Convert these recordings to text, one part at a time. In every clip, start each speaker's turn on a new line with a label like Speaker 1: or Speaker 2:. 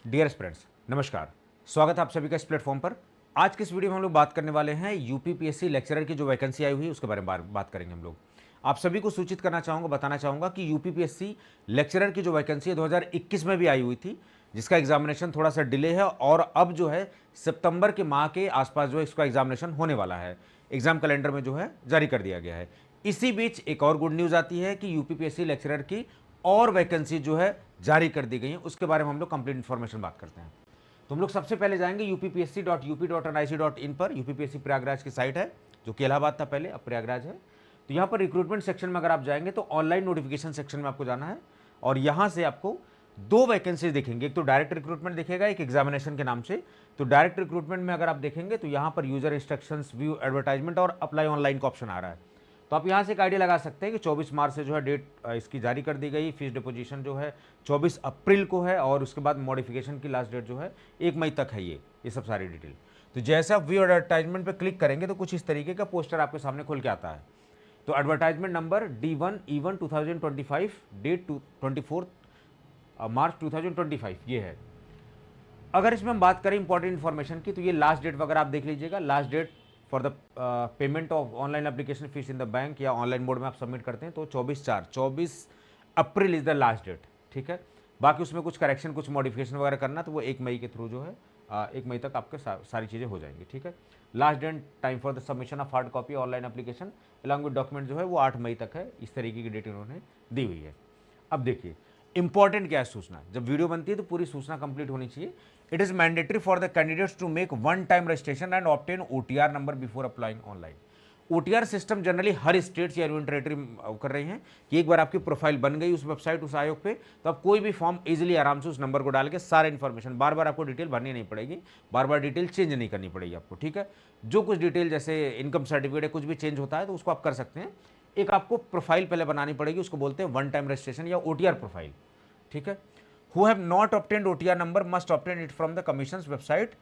Speaker 1: Dear friends, नमस्कार। स्वागत है आप सभी का इस प्लेटफॉर्म पर। आज की इस वीडियो में हम लोग बात करने वाले हैं यूपीपीएससी लेक्चरर की जो वैकेंसी आई हुई है उसके बारे में बात करेंगे हम लोग। आप सभी को सूचित करना चाहूँगा, बताना चाहूँगा कि यूपीपीएससी लेक्चरर की जो वैकेंसी है 2021 में भी आई हुई थी, जिसका एग्जामिनेशन थोड़ा सा डिले है और अब जो है सितंबर के माह के आसपास जो है इसका एग्जामिनेशन होने वाला है। एग्जाम कैलेंडर में जो है जारी कर दिया गया है। इसी बीच एक और गुड न्यूज़ आती है कि यूपीपीएससी लेक्चरर की और वैकेंसी जो है जारी कर दी गई है। उसके बारे में हम लोग कंप्लीट इन्फॉर्मेशन बात करते हैं। तो हम लोग सबसे पहले जाएंगे upsc.up.nic.in पर। यूपीपीएससी प्रयागराज की साइट है, जो कि इलाहाबाद था पहले, अब प्रयागराज है। तो यहाँ पर रिक्रूटमेंट सेक्शन में अगर आप जाएंगे तो ऑनलाइन नोटिफिकेशन सेक्शन में आपको जाना है और यहाँ से आपको दो वैकेंसीज दिखेंगे। एक तो डायरेक्ट रिक्रूटमेंट दिखेगा, एक एग्जामिनेशन के नाम से। तो डायरेक्ट रिक्रूटमेंट में अगर आप देखेंगे तो यहाँ पर यूजर इंस्ट्रक्शंस, व्यू एडवर्टाइजमेंट और अप्लाई ऑनलाइन का ऑप्शन आ रहा है। तो आप यहाँ से एक आइडिया लगा सकते हैं कि 24 मार्च से जो है डेट इसकी जारी कर दी गई। फीस डिपोजिशन जो है 24 अप्रैल को है और उसके बाद मॉडिफिकेशन की लास्ट डेट जो है 1 मई तक है। ये सब सारी डिटेल। तो जैसे आप व्यू एडवर्टाइजमेंट पर क्लिक करेंगे तो कुछ इस तरीके का पोस्टर आपके सामने खुल के आता है। तो एडवर्टाइजमेंट नंबर D1E1 2025, डेट 24 मार्च 2025 ये है। अगर इसमें हम बात करें इंपॉर्टेंट इन्फॉर्मेशन की, तो ये लास्ट डेट वगैरह आप देख लीजिएगा। Last date for the payment of online application fees in the bank या ऑनलाइन मोड में आप सबमिट करते हैं तो 24 April is the last date. ठीक है। बाकी उसमें कुछ करेक्शन, कुछ मॉडिफिकेशन वगैरह करना तो वो 1 मई के थ्रू जो है 1 मई तक आपके सारी चीज़ें हो जाएंगी। ठीक है। Last date time for the submission of hard copy online application along with document जो है वो 8 मई तक है। इस तरीके की डेट इन्होंने दी हुई है। अब देखिए इंपॉर्टेंट क्या है सूचना, जब वीडियो बनती है तो पूरी सूचना कंप्लीट होनी चाहिए। It is mandatory for the candidates to make one time registration and obtain OTR number before applying online. OTR system generally हर स्टेट या यूनियन टेरेटरी कर रही हैं कि एक बार आपकी प्रोफाइल बन गई उस वेबसाइट, उस आयोग पे, तो आप कोई भी फॉर्म इजीली आराम से उस नंबर को डाल के सारे इन्फॉर्मेशन, बार बार आपको डिटेल भरनी नहीं पड़ेगी, बार बार डिटेल चेंज नहीं करनी पड़ेगी आपको। ठीक है। जो कुछ डिटेल जैसे इनकम सर्टिफिकेट है कुछ भी चेंज होता है तो उसको आप कर सकते हैं। एक आपको प्रोफाइल पहले बनानी पड़ेगी, उसको बोलते हैं वन टाइम रजिस्ट्रेशन या ओटीआर प्रोफाइल। ठीक है। Who have not obtained OTR number must obtain it from the commission website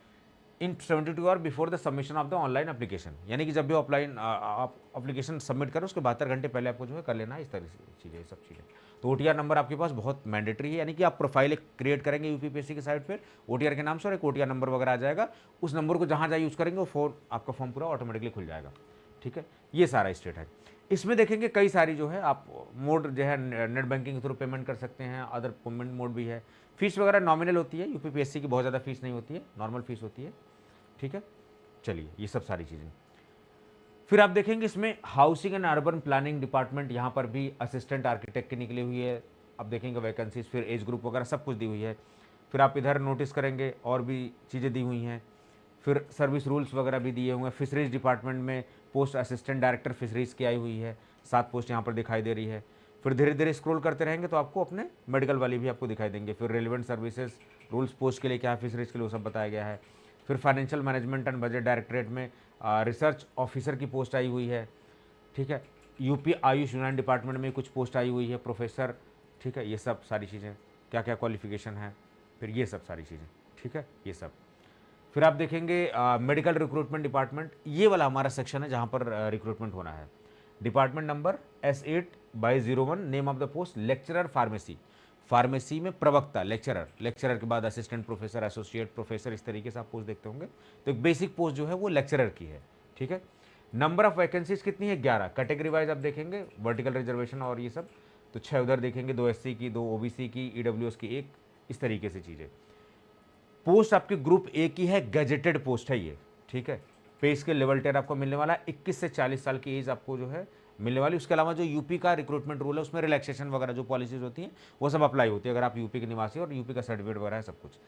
Speaker 1: in 72 hour before the submission of the online application. यानी कि जब भी ऑफलाइन आप एप्लीकेशन सबमिट करो उसके 72 घंटे पहले आपको जो है कर लेना है। इस तरह से चीज़ें, सब चीज़ें। तो ओटीआर नंबर आपके पास बहुत मैंडेटरी है, यानी कि आप प्रोफाइल एक क्रिएट करेंगे यूपीपीएससी की साइट पर ओटीआर के नाम से और एक ओटीआर नंबर वगैरह आ जाएगा। उस नंबर को जहाँ जहाँ यूज़ करेंगे वो फोन आपका फॉर्म पूरा ऑटोमेटिकली खुल जाएगा। ठीक है। ये सारा स्टेट है। इसमें देखेंगे कई सारी जो है आप मोड जो है नेट बैंकिंग के थ्रू पेमेंट कर सकते हैं, अदर पेमेंट मोड भी है। फीस वगैरह नॉमिनल होती है, यूपीपीएससी की बहुत ज़्यादा फीस नहीं होती है, नॉर्मल फीस होती है। ठीक है। चलिए ये सब सारी चीज़ें। फिर आप देखेंगे इसमें housing and urban planning department, यहाँ पर भी असिस्टेंट आर्किटेक्ट की निकली हुई है। आप देखेंगे वैकेंसीज, फिर एज ग्रुप वगैरह सब कुछ दी हुई है। फिर आप इधर नोटिस करेंगे और भी चीज़ें दी हुई हैं। फिर सर्विस रूल्स वगैरह भी दिए हुए हैं। फिशरीज डिपार्टमेंट में पोस्ट असिस्टेंट डायरेक्टर फिशरीज की आई हुई है, 7 पोस्ट यहाँ पर दिखाई दे रही है। फिर धीरे धीरे स्क्रॉल करते रहेंगे तो आपको अपने मेडिकल वाली भी आपको दिखाई देंगे। फिर रेलिवेंट सर्विसेज रूल्स पोस्ट के लिए क्या है, फिशरीज के लिए वो सब बताया गया है। फिर financial management and budget directorate में रिसर्च ऑफिसर की पोस्ट आई हुई है। ठीक है। यूपी आयुष यूनानी डिपार्टमेंट में कुछ पोस्ट आई हुई है, प्रोफेसर। ठीक है। ये सब सारी चीज़ें, क्या क्या क्वालिफिकेशन है, फिर ये सब सारी चीज़ें। ठीक है। ये सब फिर आप देखेंगे मेडिकल रिक्रूटमेंट डिपार्टमेंट, ये वाला हमारा सेक्शन है जहाँ पर रिक्रूटमेंट होना है। Department number S8/01, name of the post lecturer pharmacy. Pharmacy में प्रवक्ता, लेक्चरर, लेक्चरर के बाद असिस्टेंट प्रोफेसर, एसोसिएट प्रोफेसर, इस तरीके से आप पोस्ट देखते होंगे। तो एक बेसिक पोस्ट जो है वो लेक्चरर की है। ठीक है। नंबर ऑफ वैकेंसीज कितनी है, 11। कैटेगरी वाइज आप देखेंगे वर्टिकल रिजर्वेशन और ये सब, तो 6 उधर देखेंगे, 2 SC की, 2 OBC की, EWS की 1, इस तरीके से चीज़ें। पोस्ट आपके ग्रुप ए की है, गैजेटेड पोस्ट है ये। ठीक है। पे इसके लेवल 10 आपको मिलने वाला है, 21 से 40 साल की एज आपको जो है मिलने वाली। उसके अलावा जो यूपी का रिक्रूटमेंट रूल है उसमें रिलैक्सेशन वगैरह जो पॉलिसीज होती हैं वो सब अप्लाई होती है अगर आप यूपी के निवासी और यूपी का सर्टिफिकेट वगैरह है सब कुछ।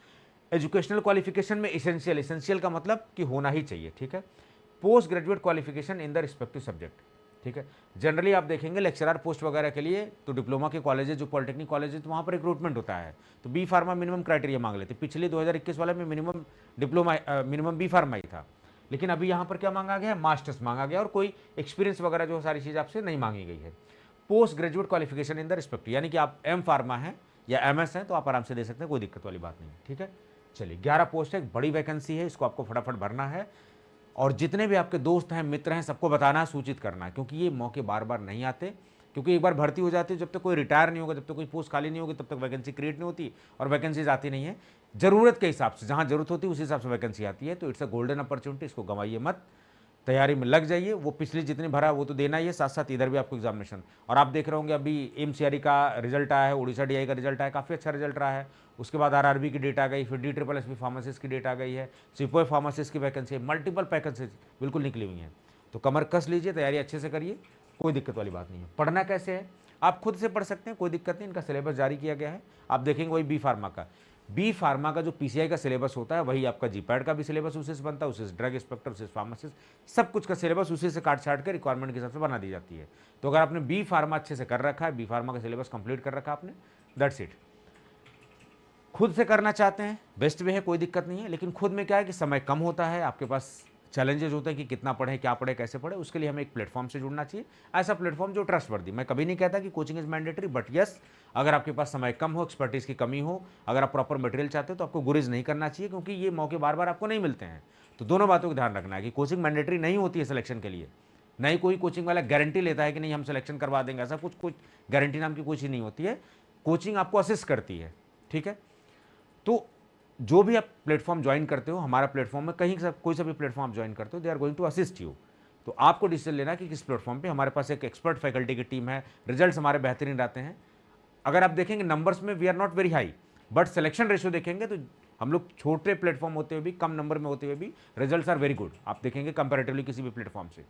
Speaker 1: एजुकेशनल क्वालिफिकेशन में इसेंशियल, इसेंशियल का मतलब कि होना ही चाहिए। ठीक है। Post graduate qualification in the respective subject. ठीक है। जनरली आप देखेंगे लेक्चरर पोस्ट वगैरह के लिए तो डिप्लोमा के कॉलेजेस, जो पॉलिटेक्निक कॉलेजेस, तो वहाँ पर रिक्रूटमेंट होता है। तो बी फार्मा मिनिमम क्राइटेरिया मांग लेते। पिछले 2021 वाले में minimum diploma, minimum B pharma ही था। लेकिन अभी यहाँ पर क्या मांगा गया है, मास्टर्स मांगा गया और कोई एक्सपीरियंस वगैरह जो सारी चीज़ आपसे नहीं मांगी गई है। Post graduate qualification in the respective, यानी कि आप एम फार्मा हैं या MS हैं तो आप आराम से दे सकते हैं, कोई दिक्कत वाली बात नहीं। ठीक है। चलिए 11 पोस्ट है, एक बड़ी वैकेंसी है, इसको आपको फटाफट भरना है और जितने भी आपके दोस्त हैं, मित्र हैं, सबको बताना है, सूचित करना है, क्योंकि ये मौके बार बार नहीं आते। क्योंकि एक बार भर्ती हो जाती है, जब तक कोई रिटायर नहीं होगा, जब तक कोई पोस्ट खाली नहीं होगी, तब तक वैकेंसी क्रिएट नहीं होती और वैकेंसीज आती नहीं है। ज़रूरत के हिसाब से, जहाँ ज़रूरत होती है उस हिसाब से वैकेंसी आती है। तो इट्स अ गोल्डन अपॉर्चुनिटी, इसको गंवाइए मत, तैयारी में लग जाइए। वो पिछली जितनी भरा वो तो देना ही है, साथ साथ इधर भी आपको एग्जामिनेशन। और आप देख रहे होंगे अभी एमसीआरई का रिजल्ट आया है, उड़ीसा डीआई का रिजल्ट आया है, काफ़ी अच्छा रिजल्ट रहा है। उसके बाद आरआरबी की डेट आ गई, फिर DSSB फार्मासिस्ट की डेट आ गई है, सिपोई फार्मासिस्ट की वैकेंसी, मल्टीपल वैकेंसी बिल्कुल निकली हुई हैं। तो कमर कस लीजिए, तैयारी अच्छे से करिए, कोई दिक्कत वाली बात नहीं है। पढ़ना कैसे है, आप खुद से पढ़ सकते हैं, कोई दिक्कत नहीं। इनका सिलेबस जारी किया गया है, आप देखेंगे वही बी फार्मा का जो पीसीआई का सिलेबस होता है वही आपका जीपैड का भी सिलेबस उसी से बनता है, उसी से ड्रग इंस्पेक्टर, उसी से फार्मासिस्ट, सब कुछ का सिलेबस उसी से काट छाट के रिक्वायरमेंट के हिसाब से बना दी जाती है। तो अगर आपने बी फार्मा अच्छे से कर रखा है, बी फार्मा का सिलेबस कंप्लीट कर रखा है आपने, दैट्स इट। खुद से करना चाहते हैं, बेस्ट वे है, कोई दिक्कत नहीं है। लेकिन खुद में क्या है कि समय कम होता है, आपके पास चैलेंजेस होते हैं कि कितना पढ़ें, क्या पढ़ें, कैसे पढ़ें। उसके लिए हमें एक प्लेटफॉर्म से जुड़ना चाहिए, ऐसा प्लेटफॉर्म जो ट्रस्टवर्दी। मैं कभी नहीं कहता कि coaching is mandatory, but yes, अगर आपके पास समय कम हो, एक्सपर्टीज़ की कमी हो, अगर आप प्रॉपर मटेरियल चाहते हो तो आपको गुरेज नहीं करना चाहिए, क्योंकि ये मौके बार बार आपको नहीं मिलते हैं। तो दोनों बातों का ध्यान रखना है कि कोचिंग मैंडेटरी नहीं होती है सिलेक्शन के लिए। नहीं कोई कोचिंग वाला गारंटी लेता है कि नहीं हम सिलेक्शन करवा देंगे, ऐसा कुछ गारंटी नाम की कोई चीज़ नहीं होती है। कोचिंग आपको असिस्ट करती है, ठीक है। तो जो भी आप प्लेटफॉर्म ज्वाइन करते हो, हमारा प्लेटफॉर्म में कहीं कोई सा भी प्लेटफॉर्म आप ज्वाइन करते हो, they are going to assist you. तो आपको डिसीजन लेना कि किस प्लेटफॉर्म पे। हमारे पास एक एक्सपर्ट फैकल्टी की टीम है, रिजल्ट्स हमारे बेहतरीन आते हैं। अगर आप देखेंगे नंबर्स में we are not very high, but selection ratio देखेंगे तो हम लोग छोटे प्लेटफॉर्म होते हुए भी, कम नंबर में होते हुए भी रिजल्ट्स आर वेरी गुड, आप देखेंगे कंपैरेटिवली किसी भी प्लेटफॉर्म से।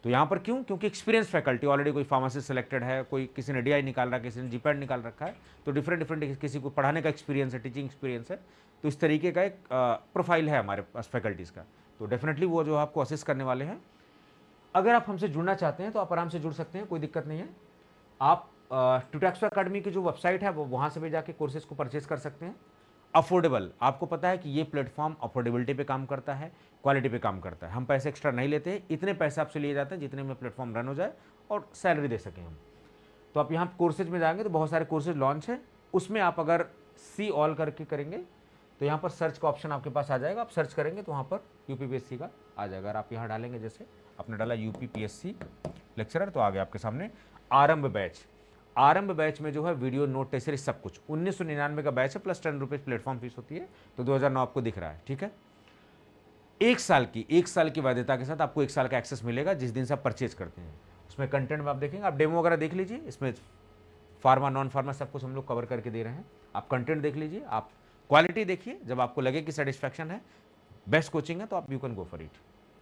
Speaker 1: तो यहाँ पर क्यों? क्योंकि एक्सपीरियंस फैकल्टी, ऑलरेडी कोई फार्मासिस्ट सेलेक्टेड है, कोई किसी ने डीआई निकाल रहा है, किसी ने जीपैड निकाल रखा है, तो डिफरेंट किसी को पढ़ाने का एक्सपीरियंस है, टीचिंग एक्सपीरियंस है। तो इस तरीके का एक प्रोफाइल है हमारे पास फैकल्टीज़ का। तो डेफिनेटली वो जो आपको असिस्ट करने वाले हैं। अगर आप हमसे जुड़ना चाहते हैं तो आप आराम से जुड़ सकते हैं, कोई दिक्कत नहीं है। आप ट्यूटैक्सो अकेडमी की जो वेबसाइट है वो वहाँ से भी जाके कोर्सेज को परचेज कर सकते हैं। अफोर्डेबल, आपको पता है कि ये प्लेटफॉर्म अफोर्डेबिलिटी पे काम करता है, क्वालिटी पे काम करता है। हम पैसे एक्स्ट्रा नहीं लेते, इतने पैसे आपसे लिए जाते हैं जितने में प्लेटफॉर्म रन हो जाए और सैलरी दे सकें हम। तो आप यहाँ कोर्सेज में जाएंगे तो बहुत सारे कोर्सेज लॉन्च है, उसमें आप अगर सी ऑल करके करेंगे तो यहाँ पर सर्च का ऑप्शन आपके पास आ जाएगा। आप सर्च करेंगे तो वहाँ पर यूपीपीएससी का आ जाएगा। अगर आप यहाँ डालेंगे, जैसे आपने डाला यूपीपीएससी लेक्चरर, तो आ गया आपके सामने आरंभ बैच। आरंभ बैच में जो है वीडियो, नोट, टेस्ट सीरीज सब कुछ 1999 का बैच है, प्लस 10 रुपीज़ प्लेटफॉर्म फीस होती है। तो 2009 आपको दिख रहा है, ठीक है। एक साल की वैधता के साथ आपको 1 साल का एक्सेस मिलेगा जिस दिन से आप परचेज करते हैं। उसमें कंटेंट में आप देखेंगे, आप डेमो वगैरह देख लीजिए, इसमें फार्मा नॉन फार्मा सब कुछ हम लोग कवर करके दे रहे हैं। आप कंटेंट देख लीजिए, आप क्वालिटी देखिए, जब आपको लगे कि सेटिस्फैक्शन है, बेस्ट कोचिंग है, तो आप you can go for it,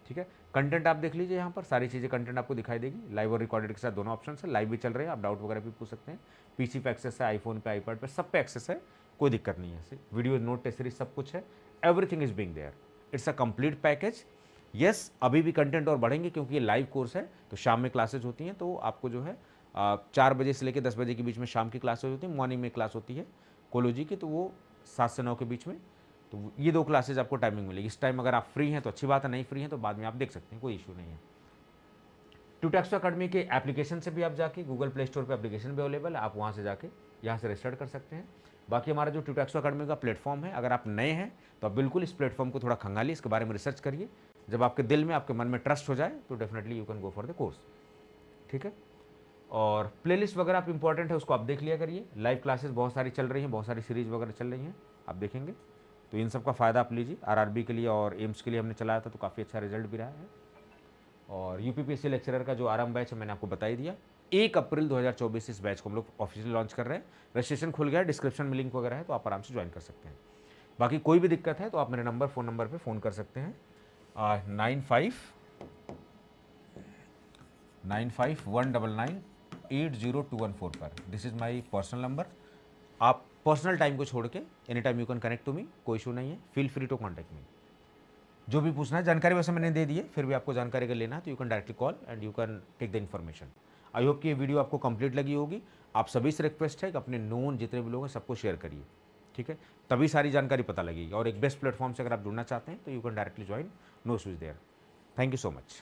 Speaker 1: ठीक है। कंटेंट आप देख लीजिए, यहाँ पर सारी चीज़ें कंटेंट आपको दिखाई देगी, लाइव और रिकॉर्डेड के साथ दोनों ऑप्शन है। लाइव भी चल रहे हैं, आप डाउट वगैरह भी पूछ सकते हैं। पीसी पे एक्सेस है, आईफोन पे, आईपैड पे, सब पे एक्सेस है, कोई दिक्कत नहीं है। वीडियो, नोट, टेस्ट सीरीज सब कुछ है, everything is being there, it's a complete package. Yes, अभी भी कंटेंट और बढ़ेंगे क्योंकि ये लाइव कोर्स है, तो शाम में क्लासेज होती हैं, तो आपको जो है 4 बजे से लेकर 10 बजे के बीच में शाम की क्लासेज होती है। मॉर्निंग में क्लास होती है कोलोजी की, तो वो 7 से 9 के बीच में। तो ये 2 क्लासेज आपको टाइमिंग मिलेगी। इस टाइम अगर आप फ्री हैं तो अच्छी बात है, नहीं फ्री हैं तो बाद में आप देख सकते हैं, कोई इशू नहीं है। ट्यूटैक्सो अकेडमी के एप्लीकेशन से भी आप जाके, गूगल प्ले स्टोर पे एप्लीकेशन भी अवेलेबल है, आप वहाँ से जाके यहाँ से रजिस्टर कर सकते हैं। बाकी हमारा जो ट्यूटैक्सो अकेडमी का प्लेटफॉर्म है, अगर आप नए हैं तो आप बिल्कुल इस प्लेटफॉर्म को थोड़ा खंगालिए, इसके बारे में रिसर्च करिए। जब आपके दिल में, आपके मन में ट्रस्ट हो जाए तो definitely you can go for the course, ठीक है। और प्लेलिस्ट वगैरह आप इंपॉर्टेंट है उसको आप देख लिया करिए। लाइव क्लासेस बहुत सारी चल रही हैं, बहुत सारी सीरीज वगैरह चल रही हैं, आप देखेंगे। तो इन सब का फ़ायदा आप लीजिए। आरआरबी के लिए और एम्स के लिए हमने चलाया था, तो काफ़ी अच्छा रिजल्ट भी रहा है। और यूपीपीएससी लेक्चरर का जो आरंभ बैच है मैंने आपको बता ही दिया। 1 अप्रैल 2024 इस बैच को हम लोग ऑफिशियली लॉन्च कर रहे हैं। रजिस्ट्रेशन खुल गया है, डिस्क्रिप्शन में लिंक वगैरह है, तो आप आराम से ज्वाइन कर सकते हैं। बाकी कोई भी दिक्कत है तो आप मेरे फ़ोन नंबर पर फ़ोन कर सकते हैं 9515998214 पर। This is my personal number. आप पर्सनल टाइम को छोड़ के any time you can connect to me, कोई इशू नहीं है। Feel free to contact me. जो भी पूछना है, जानकारी वैसे मैंने दे दी है, फिर भी आपको जानकारी अगर लेना है तो you can directly call and you can take the information. I hope कि ये वीडियो आपको कंप्लीट लगी होगी। आप सभी से रिक्वेस्ट है कि अपने नोन जितने भी लोग हैं सबको शेयर करिए, ठीक है। तभी सारी जानकारी पता लगेगी। और एक बेस्ट प्लेटफॉर्म से अगर आप जुड़ना चाहते हैं तो you can directly join, no issues there. Thank you so much.